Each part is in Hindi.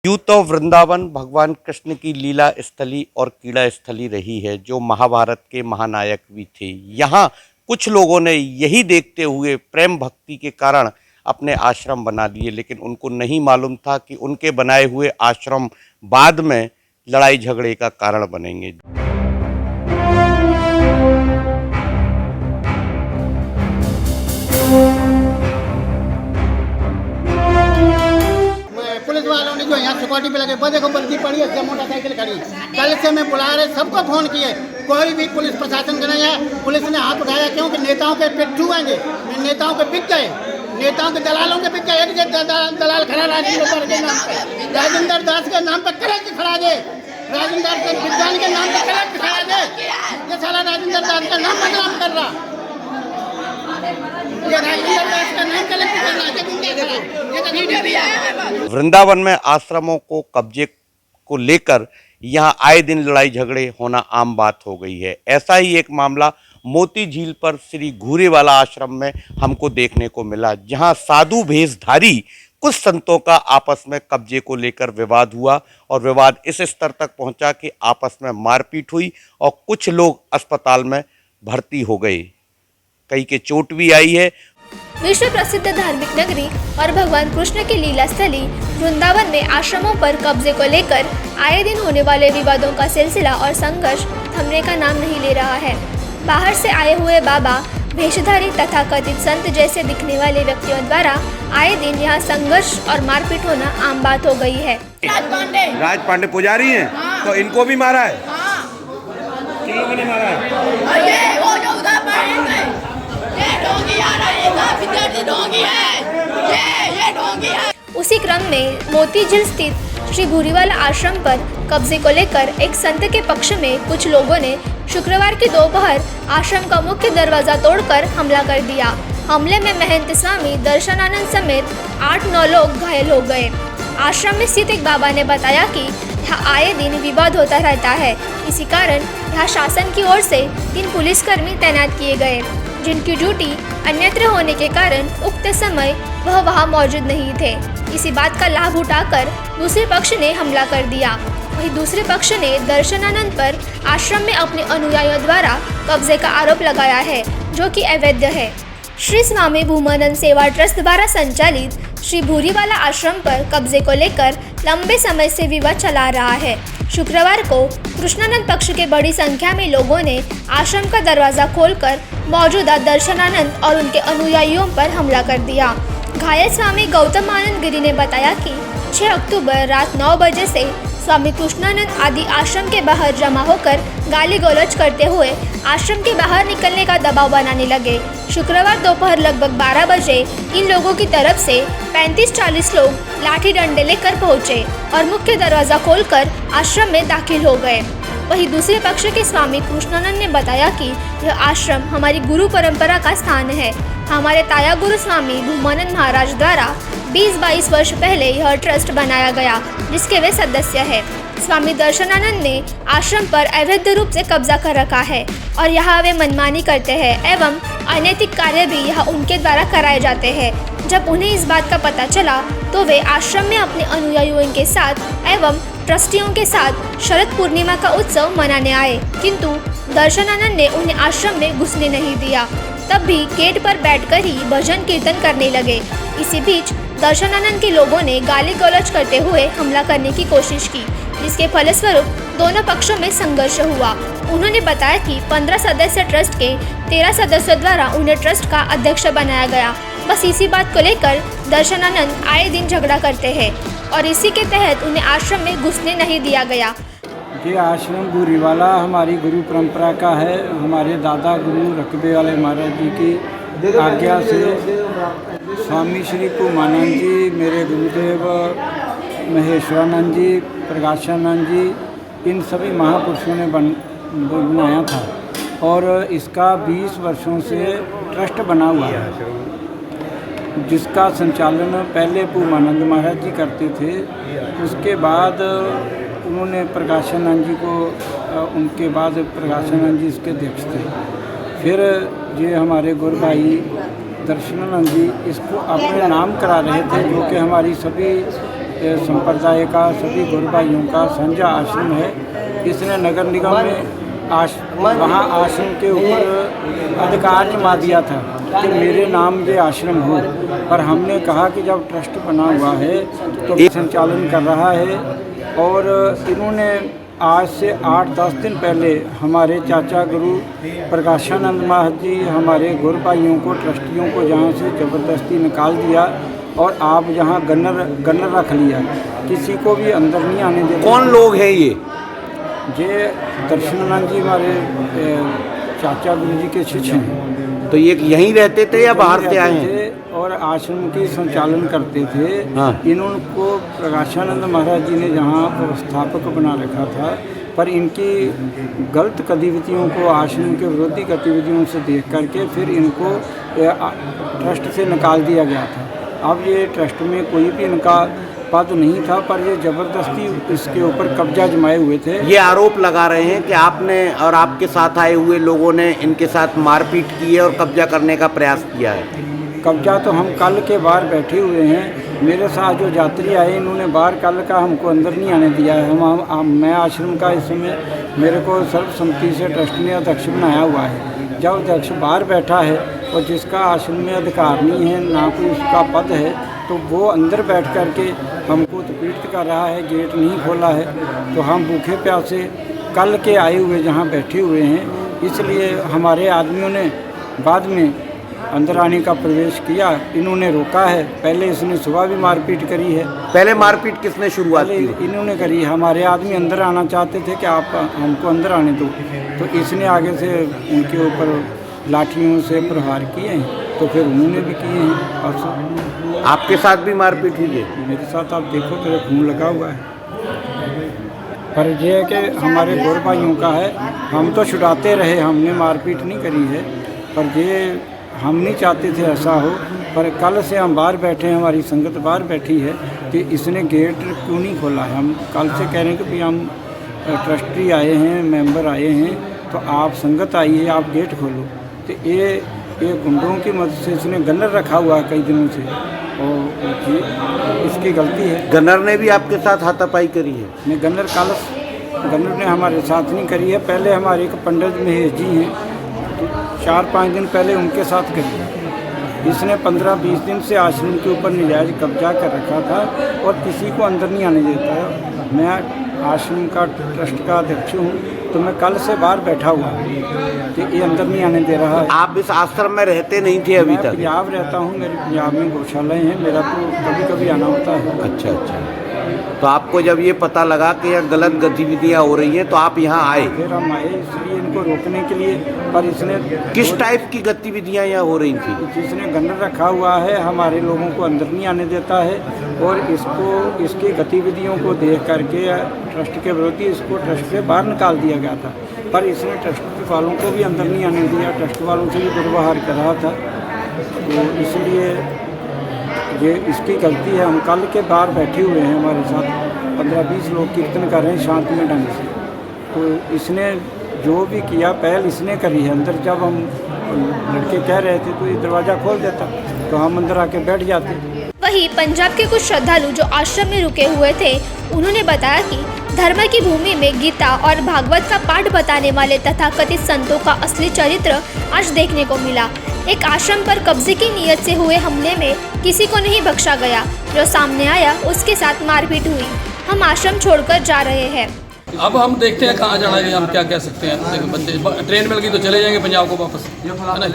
यूं तो वृंदावन भगवान कृष्ण की लीला स्थली और क्रीड़ा स्थली रही है, जो महाभारत के महानायक भी थे। यहाँ कुछ लोगों ने यही देखते हुए प्रेम भक्ति के कारण अपने आश्रम बना लिए, लेकिन उनको नहीं मालूम था कि उनके बनाए हुए आश्रम बाद में लड़ाई झगड़े का कारण बनेंगे। पुलिस वालों ने जो यहाँ सिक्योरिटी पे लगे, देखो बल्कि पड़ी है, जब मोटरसाइकिल खड़ी, कल से मैं बुला रहे, सबको फोन किए, कोई भी पुलिस प्रशासन का नहीं है। पुलिस ने हाथ उठाया, क्योंकि नेताओं के पिट्ठू आएंगे, नेताओं के बिक गए, नेताओं के दलालों के बिक गए। एक दलाल खड़ा राजेंद्र के नाम पे, राजेंद्र दास के नाम पे कलेक्ट खड़ा दे, राजेंद्र दास विज्ञान के नाम पे कलेक्ट खड़ा दे। ये सारा राजेंद्र दास का नाम बदनाम कर रहा, वृंदावन में आश्रमों को कब्जे को लेकर यहाँ आए दिन लड़ाई झगड़े होना आम बात हो गई है। ऐसा ही एक मामला मोती झील पर श्री घूरेवाला आश्रम में हमको देखने को मिला, जहाँ साधु भेषधारी कुछ संतों का आपस में कब्जे को लेकर विवाद हुआ और विवाद इस स्तर तक पहुंचा कि आपस में मारपीट हुई और कुछ लोग अस्पताल में भर्ती हो गए, कई के चोट भी आई है। विश्व प्रसिद्ध धार्मिक नगरी और भगवान कृष्ण की लीला स्थली वृंदावन में आश्रमों पर कब्जे को लेकर आए दिन होने वाले विवादों का सिलसिला और संघर्ष थमने का नाम नहीं ले रहा है। बाहर से आए हुए बाबा, भेषधारी तथा कथित संत जैसे दिखने वाले व्यक्तियों द्वारा आए दिन यहाँ संघर्ष और मारपीट होना आम बात हो गई है। राज पांडे पुजारी हैं, हाँ। तो इनको भी मारा है। हाँ। किन लोगों ने मारा है? ये वो जो उधर पड़े थे, ये ढोंगी आ रही है, विद्यार्थी ढोंगी है, ये ढोंगी है। उसी क्रम में मोती झील स्थित श्री घूरेवाला आश्रम पर कब्जे को लेकर एक संत के पक्ष में कुछ लोगों ने शुक्रवार की दोपहर आश्रम का मुख्य दरवाजा तोड़कर हमला कर दिया। हमले में महंत स्वामी दर्शनानंद समेत 8-9 लोग घायल हो गए। आश्रम में स्थित एक बाबा ने बताया कि यहाँ आए दिन विवाद होता रहता है, इसी कारण यहाँ शासन की ओर से 3 पुलिसकर्मी तैनात किए गए, जिनकी ड्यूटी अन्यत्र होने के कारण उक्त समय वह वहाँ मौजूद नहीं थे। इसी बात का लाभ उठाकर दूसरे पक्ष ने हमला कर दिया। वहीं दूसरे पक्ष ने दर्शनानंद पर आश्रम में अपने अनुयायियों द्वारा कब्जे का आरोप लगाया है, जो कि अवैध है। श्री स्वामी भूमानंद सेवा ट्रस्ट द्वारा संचालित श्री घूरेवाला आश्रम पर कब्जे को लेकर लंबे समय से विवाद चला रहा है। शुक्रवार को कृष्णानंद पक्ष के बड़ी संख्या में लोगों ने आश्रम का दरवाजा खोलकर मौजूदा दर्शनानंद और उनके अनुयायियों पर हमला कर दिया। घायल स्वामी गौतम आनंद गिरी ने बताया कि 6 अक्टूबर रात 9 बजे से स्वामी कृष्णानंद आदि आश्रम के बाहर जमा होकर गाली गलौज करते हुए आश्रम के बाहर निकलने का दबाव बनाने लगे। शुक्रवार दोपहर लगभग 12 बजे इन लोगों की तरफ से 35-40 लोग लाठी डंडे लेकर पहुंचे और मुख्य दरवाजा खोलकर आश्रम में दाखिल हो गए। वहीं दूसरे पक्ष के स्वामी कृष्णानंद ने बताया कि यह आश्रम हमारी गुरु परंपरा का स्थान है। हमारे ताया गुरु स्वामी भूमानंद महाराज द्वारा 20-22 वर्ष पहले यह ट्रस्ट बनाया गया, जिसके वे सदस्य हैं। स्वामी दर्शनानंद ने आश्रम पर अवैध रूप से कब्जा कर रखा है और यहाँ वे मनमानी करते हैं एवं अनैतिक कार्य भी यहाँ उनके द्वारा कराए जाते हैं। जब उन्हें इस बात का पता चला तो वे आश्रम में अपने अनुयायियों के साथ एवं ट्रस्टियों के साथ शरद पूर्णिमा का उत्सव मनाने आए, किंतु दर्शनानंद ने उन्हें आश्रम में घुसने नहीं दिया। तब भी गेट पर बैठकर ही भजन कीर्तन करने लगे। इसी बीच दर्शनानंद के लोगों ने गाली गलौज करते हुए हमला करने की कोशिश की, जिसके फलस्वरूप दोनों पक्षों में संघर्ष हुआ। उन्होंने बताया कि 15 सदस्य ट्रस्ट के 13 सदस्यों द्वारा उन्हें ट्रस्ट का अध्यक्ष बनाया गया। बस इसी बात को लेकर दर्शनानंद आए दिन झगड़ा करते हैं और इसी के तहत उन्हें आश्रम में घुसने नहीं दिया गया। ये आश्रम घूरेवाला हमारी गुरु परंपरा का है। हमारे दादा गुरु रकबे वाले महाराज जी की आज्ञा से स्वामी श्री भूमानंद जी, मेरे गुरुदेव महेश्वरानंद जी, प्रकाशानंद जी, इन सभी महापुरुषों ने बनाया था और इसका 20 वर्षों से ट्रस्ट बना हुआ है, जिसका संचालन पहले भूमानंद महाराज जी करते थे। उसके बाद उन्होंने प्रकाशानंद जी को, उनके बाद प्रकाशानंद जी इसके अध्यक्ष थे। फिर ये हमारे गुरु भाई दर्शनानंद जी इसको अपने नाम करा रहे थे, जो कि हमारी सभी संप्रदाय का, सभी गुरु भाइयों का साझा आश्रम है। इसने नगर निगम में वहाँ आश्रम के ऊपर अधिकार जमा दिया था कि मेरे नाम ये आश्रम हो, पर हमने कहा कि जब ट्रस्ट बना हुआ है तो संचालन कर रहा है। और इन्होंने आज से 8-10 दिन पहले हमारे चाचा गुरु प्रकाशानंद महाराज जी हमारे गुरु भाइयों को, ट्रस्टियों को जहाँ से ज़बरदस्ती निकाल दिया और आप यहाँ गन्नर रख लिया, किसी को भी अंदर नहीं आने देते। कौन लोग हैं ये दर्शनानंद जी हमारे चाचा गुरु जी के शिष्य हैं। तो ये यहीं रहते थे या बाहर से आए हैं? और आश्रम की संचालन करते थे। हाँ। इनको प्रकाशानंद महाराज जी ने जहाँ व्यवस्थापक बना रखा था, पर इनकी गलत गतिविधियों को, आश्रम के विरोधी गतिविधियों से देख करके फिर इनको ट्रस्ट से निकाल दिया गया था। अब ये ट्रस्ट में कोई भी इनका पद नहीं था, पर ये ज़बरदस्ती इसके ऊपर कब्जा जमाए हुए थे। ये आरोप लगा रहे हैं कि आपने और आपके साथ आए हुए लोगों ने इनके साथ मारपीट की है और कब्जा करने का प्रयास किया है। कब्जा तो हम कल के बाहर बैठे हुए हैं। मेरे साथ जो यात्री आए इन्होंने बाहर कल का हमको अंदर नहीं आने दिया है। मैं आश्रम का इस समय मेरे को सर्वसम्मति से ट्रस्ट ने अध्यक्ष बनाया हुआ है। जब अध्यक्ष बाहर बैठा है और जिसका आश्रम में अधिकार नहीं है, ना कोई उसका पद है, तो वो अंदर बैठ कर के हमको उत्पीड़ित कर रहा है। गेट नहीं खोला है तो हम भूखे प्यासे कल के आए हुए जहाँ बैठे हुए हैं, इसलिए हमारे आदमियों ने बाद में अंदर आने का प्रवेश किया। इन्होंने रोका है। पहले इसने सुबह भी मारपीट करी है। पहले मारपीट किसने शुरुआत की? इन्होंने करी। हमारे आदमी अंदर आना चाहते थे कि आप हमको अंदर आने दो, तो इसने आगे से उनके ऊपर लाठियों से प्रहार किए हैं, तो फिर उन्होंने भी किए हैं। परसों आपके साथ भी मारपीट हुई है? मेरे साथ आप देखो मेरा खून लगा हुआ है। पर यह है कि हमारे गुरु भाइयों का है, हम तो छुड़ाते रहे, हमने मारपीट नहीं करी है। पर ये हम नहीं चाहते थे ऐसा हो, पर कल से हम बाहर बैठे हैं, हमारी संगत बाहर बैठी है कि इसने गेट क्यों नहीं खोला है। हम कल से कह रहे हैं कि भाई हम ट्रस्टी आए हैं, मेंबर आए हैं, तो आप संगत आई है, आप गेट खोलो। तो ये गुंडों की मदद से इसने गन्नर रखा हुआ है कई दिनों से, और इसकी गलती है। गन्नर ने भी आपके साथ हाथापाई करी है? नहीं, गन्नर ने हमारे साथ नहीं करी है। पहले हमारे एक पंडित महेश जी हैं, 4-5 दिन पहले उनके साथ करी। इसने 15-20 दिन से आश्रम के ऊपर नजायज कब्जा कर रखा था और किसी को अंदर नहीं आने देता है। मैं आश्रम का ट्रस्ट का अध्यक्ष हूँ, तो मैं कल से बाहर बैठा हुआ हूँ कि ये अंदर नहीं आने दे रहा है। आप इस आश्रम में रहते नहीं थे अभी तक? पंजाब रहता हूँ, मेरे पंजाब में गौशालाएँ हैं, मेरा तो कभी कभी आना होता है। अच्छा। तो आपको जब ये पता लगा कि यह गलत गतिविधियाँ हो रही हैं तो आप यहाँ आए? फिर हम आए इसलिए इनको रोकने के लिए। पर इसने किस टाइप की गतिविधियाँ यहाँ हो रही थी? जिसने गन्नर रखा हुआ है, हमारे लोगों को अंदर नहीं आने देता है, और इसकी गतिविधियों को देख करके ट्रस्ट के विरोधी इसको ट्रस्ट से बाहर निकाल दिया गया था। पर इसने ट्रस्ट वालों को भी अंदर नहीं आने दिया, ट्रस्ट वालों से भी दुर्व्यवहार कर रहा था। तो इसलिए ये इसकी गलती है। हम कल के बाहर बैठे हुए हैं, हमारे साथ 15-20 लोग कीर्तन कर रहे हैं शांतिमय ढंग से। तो इसने जो भी किया पहल इसने करी है। अंदर जब हम लड़के कह रहे थे तो ये दरवाज़ा खोल देता, तो हम अंदर आके बैठ जाते। वहीं पंजाब के कुछ श्रद्धालु जो आश्रम में रुके हुए थे, उन्होंने बताया कि धर्म की भूमि में गीता और भागवत का पाठ बताने वाले तथाकथित संतों का असली चरित्र आज देखने को मिला। एक आश्रम पर कब्जे की नीयत से हुए हमले में किसी को नहीं बख्शा गया। जो सामने आया उसके साथ मारपीट हुई। हम आश्रम छोड़कर जा रहे हैं। अब हम देखते हैं कहाँ जाना है, हम क्या कह सकते हैं। देखो बंदे ट्रेन मिल गई तो चले जाएंगे पंजाब को वापस, है ना।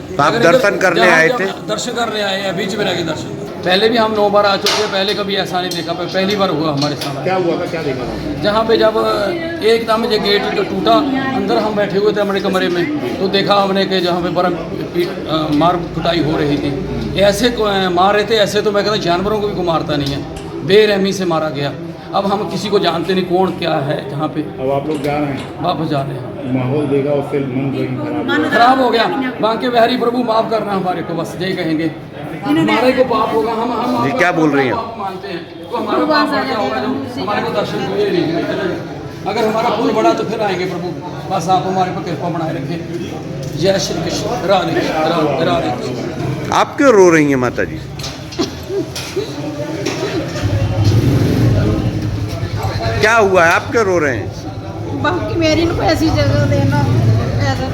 तो आप दर्शन करने आए थे? दर्शन करने आए हैं, बीच में रह गए दर्शन। पहले भी हम 9 बार आ चुके हैं, पहले कभी ऐसा नहीं देखा, पहली बार हुआ हमारे साथ। क्या हुआ था, क्या देखा था? जहाँ पे जब एकदम ये गेट टूटा, अंदर हम बैठे हुए थे हमारे कमरे में, तो देखा हमने कि जहाँ पे बर्फ मार कुटाई हो रही थी। ऐसे मार रहे थे, ऐसे तो मैं कहता जानवरों को भी को मारता नहीं है, बेरहमी से मारा गया। अब हम किसी को जानते नहीं कौन क्या है जहाँ पे। अब आप लोग जा रहे हैं? वापस जा रहे हैं। माहौल देखा उससे मन खराब हो गया। बांके बिहारी प्रभु माफ करना हमारे को, बस यही कहेंगे। हमारे को पाप होगा, हम जी क्या बोल रही हैं? मानते हैं तो हमारा पाप क्या होगा जो हमारे को दर्शन हुए नहीं। अगर हमारा पुण्य बढ़ा तो फिर आएंगे प्रभु। बस आप हमारे पर कृपा बनाए रखें। जय श्री कृष्ण। राधे राधे कृष्ण। आप क्यों रो रही हैं माता जी? क्या हुआ है, आप क्यों रो रहे हैं? बाकी मेरी इनको ऐसी जगह देना, ऐसा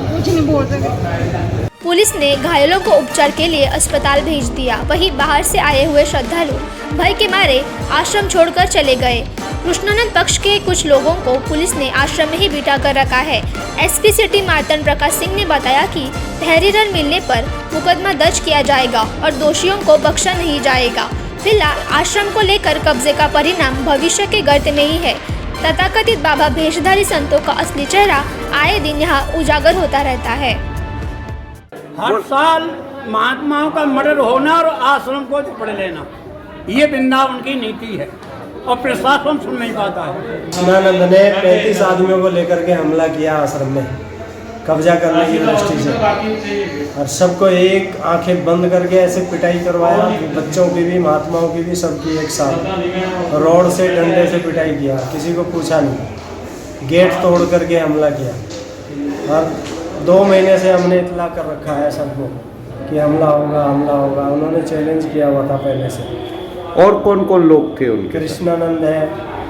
कुछ नहीं बोल सकते। पुलिस ने घायलों को उपचार के लिए अस्पताल भेज दिया। वहीं बाहर से आए हुए श्रद्धालु भय के मारे आश्रम छोड़कर चले गए। कृष्णानंद पक्ष के कुछ लोगों को पुलिस ने आश्रम में ही बिठा कर रखा है। एसपी सिटी मार्तंड प्रकाश सिंह ने बताया कि तहरीर मिलने पर मुकदमा दर्ज किया जाएगा और दोषियों को बख्शा नहीं जाएगा। फिलहाल आश्रम को लेकर कब्जे का परिणाम भविष्य के गर्त में ही है। तथाकथित बाबा भेषधारी संतों का असली चेहरा आए दिन यहाँ उजागर होता रहता है। हर साल महात्माओं का मर्डर होना और आश्रम को पढ़ लेना, ये वृंदावन की नीति है और प्रशासन सुन नहीं पाता है। कृष्णानंद ने 35 आदमियों को लेकर के हमला किया आश्रम में कब्जा करने की दृष्टि से, और सबको एक आंखें बंद करके ऐसे पिटाई करवाया, बच्चों की भी महात्माओं की भी सबकी एक साथ रॉड से डंडे से पिटाई किया, किसी को पूछा नहीं, गेट तोड़ करके हमला किया। और 2 महीने से हमने इतला कर रखा है सबको कि हमला होगा हमला होगा। उन्होंने चैलेंज किया हुआ था पहले से। और कौन कौन लोग थे उनके? कृष्णानंद है,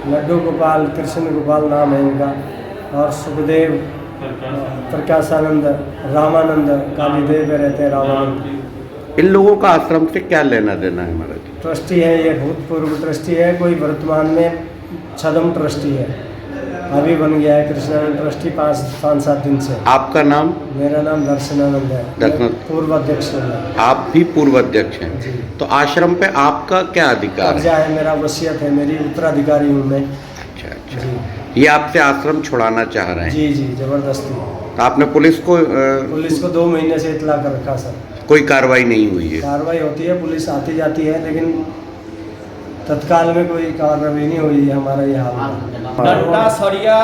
लड्डू गोपाल, कृष्ण गोपाल नाम है इनका, और सुखदेव, प्रकाशानंद, रामानंद, कालीदेव रहते हैं रामानंद। इन लोगों का आश्रम से क्या लेना देना है महाराज? ट्रस्टी है, ये भूतपूर्व ट्रस्टी है, कोई वर्तमान में छदम ट्रस्टी है, अभी बन गया है कृष्णानंद ट्रस्टी 5-7 दिन से। आपका नाम? मेरा नाम दर्शनानंद है, दर्शन पूर्व अध्यक्ष हूँ। आप भी पूर्व अध्यक्ष हैं? जी। तो आश्रम पे आपका क्या अधिकार कब्जा है? मेरा वसीयत है, मेरी उत्तराधिकारी हूँ मैं। अच्छा अच्छा। ये आपसे आश्रम छुड़ाना चाह रहे हैं? जी जी, जबरदस्ती। तो आपने पुलिस को 2 महीने से इतला कर रखा सर। कोई कार्रवाई नहीं हुई है? कार्रवाई होती है, पुलिस आती जाती है, लेकिन तत्काल में कोई कार्रवाई नहीं हुई है। हमारा ये हाल डंडा, सरिया,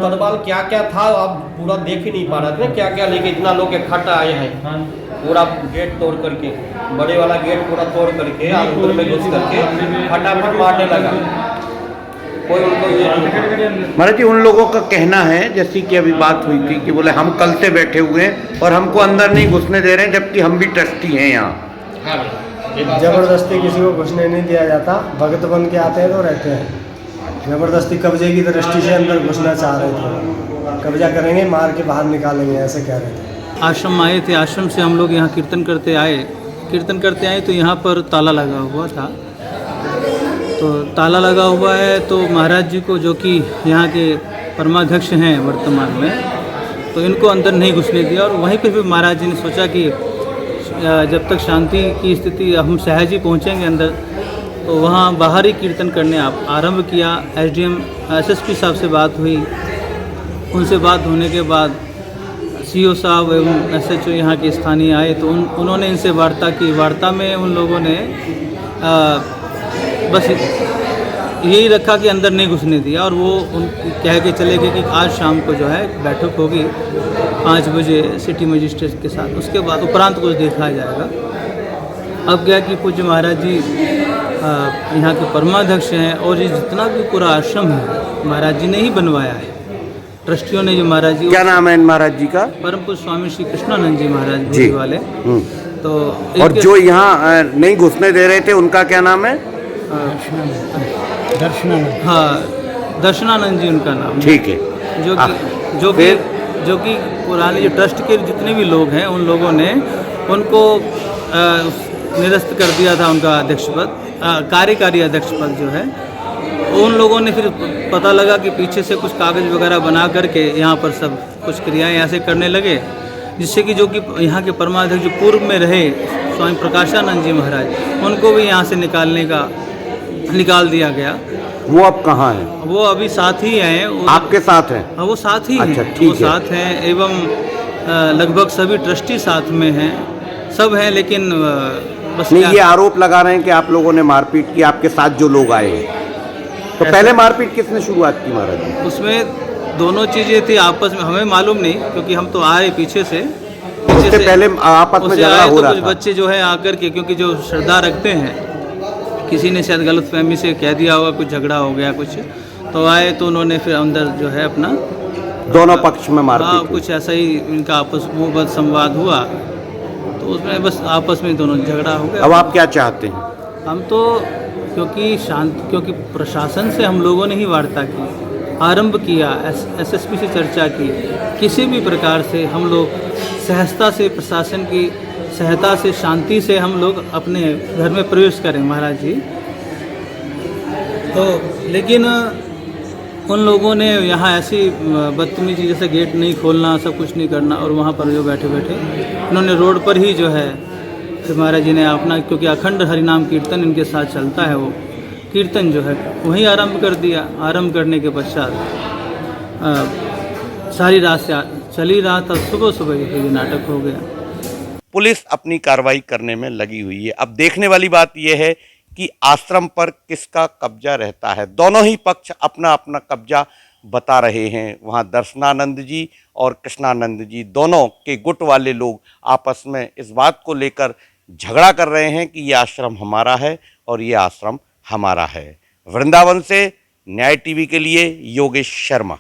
तलवार क्या क्या था आप पूरा देख ही नहीं पा रहे थे, क्या क्या लेके इतना लोग इकट्ठा आए हैं। पूरा गेट तोड़ करके, बड़े वाला गेट पूरा तोड़ करके अंदर में घुस करके फटाफट मारने लगा। कोई उनको महाराज जी, उन लोगों का कहना है, जैसी कि अभी बात हुई थी, कि बोले हम कल से बैठे हुए हैं और हमको अंदर नहीं घुसने दे रहे हैं, जबकि हम भी ट्रस्टी हैं यहाँ। जबरदस्ती किसी को घुसने नहीं दिया जाता, भगत बन के आते हैं तो रहते हैं। जबरदस्ती कब्जे की दृष्टि से अंदर घुसना चाह रहे थे, कब्जा करेंगे, मार के बाहर निकालेंगे, ऐसे कह रहे थे। आश्रम आए थे, आश्रम से हम लोग यहाँ कीर्तन करते आए तो यहाँ पर ताला लगा हुआ था। तो ताला लगा हुआ है तो महाराज जी को, जो कि यहाँ के परमाध्यक्ष हैं वर्तमान में, तो इनको अंदर नहीं घुसने दिया। और वहीं पर भी महाराज जी ने सोचा कि जब तक शांति की स्थिति, हम सहज ही पहुँचेंगे अंदर, तो वहाँ बाहर ही कीर्तन करने आरंभ किया। एसडीएम एसएसपी साहब से बात हुई, उनसे बात होने के बाद सीओ साहब एवं एसएचओ यहाँ के स्थानीय आए, तो उन्होंने इनसे वार्ता की। वार्ता में उन लोगों ने बस यही रखा कि अंदर नहीं घुसने दिया, और वो उन कह के चले गए कि आज शाम को जो है बैठक होगी 5 बजे सिटी मजिस्ट्रेट के साथ, उसके बाद उपरांत कुछ देखा जाएगा। अब क्या कि पूज्य महाराज जी यहाँ के परमाध्यक्ष हैं, और ये जितना भी पूरा आश्रम है महाराज जी ने ही बनवाया है, ट्रस्टियों ने। जो महाराज जी, क्या नाम है इन महाराज जी का? परम पूज्य स्वामी श्री कृष्णानंद जी महाराज जी वाले। तो और जो यहाँ नहीं घुसने दे रहे थे उनका क्या नाम है? दर्शनानंद। हाँ, दर्शनानंद जी उनका नाम। ठीक है। जो कि पुराने जो ट्रस्ट के जितने भी लोग हैं, उन लोगों ने उनको निरस्त कर दिया था उनका अध्यक्ष पद, कार्यकारी अध्यक्ष पद जो है। उन लोगों ने फिर पता लगा कि पीछे से कुछ कागज़ वगैरह बना करके यहाँ पर सब कुछ क्रियाएं ऐसे करने लगे, जिससे कि जो कि यहाँ के परमाध्यक्ष जो पूर्व में रहे स्वामी प्रकाशानंद जी महाराज, उनको भी यहाँ से निकाल दिया गया। वो अब कहाँ है? वो अभी साथ ही हैं। आपके साथ हैं? हाँ, वो साथ ही अच्छा, हैं। ठीक वो साथ हैं, एवं लगभग सभी ट्रस्टी साथ में हैं, सब हैं। लेकिन बस नहीं, ये आरोप लगा रहे हैं कि आप लोगों ने मारपीट की, आपके साथ जो लोग आए हैं। तो पहले मारपीट किसने शुरुआत की महाराज जी? उसमें दोनों चीज़ें थी आपस में, हमें मालूम नहीं, क्योंकि हम तो आए पीछे से पहले आपस में झगड़ा हो रहा था। कुछ बच्चे जो है आकर के, क्योंकि जो श्रद्धा रखते हैं, किसी ने शायद गलतफहमी से कह दिया होगा, कुछ झगड़ा हो गया कुछ, तो आए तो उन्होंने फिर अंदर जो है अपना दोनों पक्ष में मारपीट, कुछ ऐसा ही इनका आपस में संवाद हुआ, तो उसमें बस आपस में दोनों झगड़ा हो गया। अब आप क्या चाहते हैं? हम तो क्योंकि प्रशासन से हम लोगों ने ही वार्ता की, आरंभ किया, एसएसपी से चर्चा की, किसी भी प्रकार से हम लोग सहजता से, प्रशासन की सहायता से, शांति से हम लोग अपने घर में प्रवेश करें महाराज जी। तो लेकिन उन लोगों ने यहाँ ऐसी बदतमीजी, जैसे गेट नहीं खोलना, सब कुछ नहीं करना, और वहाँ पर जो बैठे बैठे उन्होंने रोड पर ही जो है फिर महाराज जी ने अपना, क्योंकि अखंड हरिनाम कीर्तन इनके साथ चलता है, वो कीर्तन जो है वहीं आरंभ कर दिया। आरंभ करने के पश्चात सारी रात से चली रहा था, सुबह सुबह ये नाटक हो गया। पुलिस अपनी कार्रवाई करने में लगी हुई है। अब देखने वाली बात यह है कि आश्रम पर किसका कब्जा रहता है। दोनों ही पक्ष अपना अपना कब्जा बता रहे हैं। वहाँ दर्शनानंद जी और कृष्णानंद जी दोनों के गुट वाले लोग आपस में इस बात को लेकर झगड़ा कर रहे हैं कि ये आश्रम हमारा है और ये आश्रम हमारा है। वृंदावन से न्याय टीवी के लिए योगेश शर्मा।